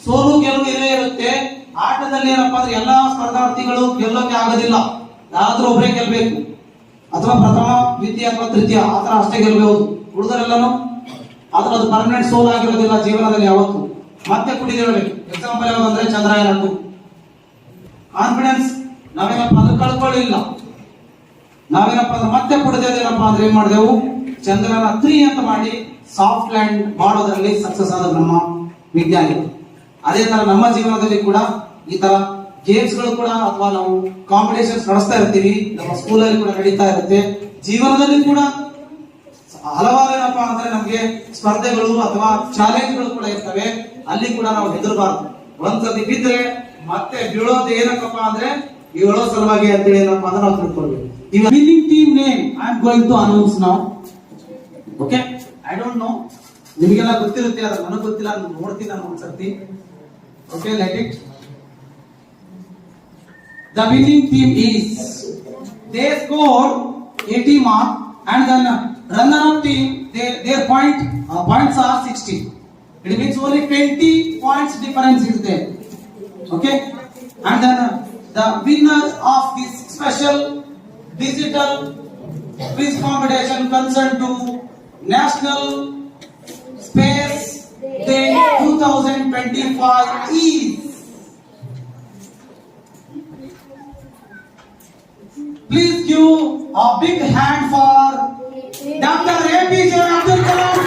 ಸೋಲು ಗೆಲುವು ಇರೇ ಇರುತ್ತೆ. ಆಟದಲ್ಲಿ ಏನಪ್ಪಾ ಅಂದ್ರೆ ಎಲ್ಲಾ ಸ್ಪರ್ಧಾರ್ಥಿಗಳು ಗೆಲ್ಲೋಕೆ ಆಗೋದಿಲ್ಲ, ಯಾರಾದ್ರೂ ಒಬ್ಬರೇ ಗೆಲ್ಬೇಕು, ಅಥವಾ ಪ್ರಥಮ ದ್ವಿತೀಯ ಅಥವಾ ತೃತೀಯ ಆತರ ಅಷ್ಟೇ ಗೆಲ್ಬಹುದು, ಉಳಿದರೆಲ್ಲನು ಆದ್ರೆ ಅದು ಪರ್ಮನೆಂಟ್ ಸೋಲ್ ಆಗಿರೋದಿಲ್ಲ ಜೀವನದಲ್ಲಿ ಯಾವತ್ತು. ಮತ್ತೆ ಕುಡಿದಿರಬೇಕು. ಎಕ್ಸಾಂಪಲ್ ಯಾವ್ದಂದ್ರೆ ಚಂದ್ರಯಾನ 2. ಕಾನ್ಫಿಡೆನ್ಸ್ ನಾವೇನಪ್ಪ ಅಂದ್ರೆ ಕಳ್ಕೊಳ್ಳಿಲ್ಲ, ನಾವೇನಪ್ಪ ಅಂದ್ರೆ ಮತ್ತೆ ಕುಡಿದೇನಪ್ಪ ಅಂದ್ರೆ ಏನ್ ಮಾಡಿದೆವು, ಚಂದ್ರಯಾನ 3 ಅಂತ ಮಾಡಿ ಸಾಫ್ಟ್ ಲ್ಯಾಂಡ್ ಮಾಡೋದ್ರಲ್ಲಿ ಸಕ್ಸಸ್ ಆದ ನಮ್ಮ ವಿಜ್ಞಾನಿಗಳು. ಅದೇ ತರ ನಮ್ಮ ಜೀವನದಲ್ಲಿ ಕೂಡ ಈ ತರ ಗೇಮ್ಸ್ ಗಳು ಕೂಡ ಅಥವಾ ನಾವು ಕಾಂಪಿಟೇಷನ್ಸ್ ನಡೆಸ್ತಾ ಇರ್ತೀವಿ, ನಮ್ಮ ಸ್ಕೂಲಲ್ಲಿ ಕೂಡ ನಡೀತಾ ಇರುತ್ತೆ. ಜೀವನದಲ್ಲಿ ಕೂಡ ಹಲವಾರು ಏನಪ್ಪಾ ಅಂದ್ರೆ ನಮ್ಗೆ ಸ್ಪರ್ಧೆಗಳು ಅಥವಾ ಚಾಲೆಂಜ್ಗಳು ಕೂಡ ಇರ್ತವೆ. ಅಲ್ಲಿ ಕೂಡ ನಾವು ಹೆದರಬಾರ್ದು. ಒಂದ್ಸತಿ ಬಿದ್ರೆ ಮತ್ತೆ ಬೀಳೋದು ಏನಕ್ಕಪ್ಪ ಅಂದ್ರೆ ಬೀಳೋ ಸಲುವಾಗಿ ಅಂತೇಳಿ ಏನಪ್ಪಾ ಅಂದ್ರೆ ನಾವು ತಿಳ್ಕೊಳ್ಬೇಕು. ಈಗ winning team name I am going to announce now. Okay, I don't know, ನಿಮಗೆಲ್ಲ ಗೊತ್ತಿರುತ್ತೆ, ಅದು ನನಗೆ ಗೊತ್ತಿಲ್ಲ, ನೋಡ್ತೀನಿ ನಾನು ಒಂದ್ಸರ್ತಿ. Okay, let it. The winning team is, they scored 80 marks, and then runner-up team their points are 60. It means only 20 points difference is there. Okay, and then the winner of this special digital quiz competition concerned to National Space Day 2025 is, please give a big hand for Dr. APJ Abdul Kalam.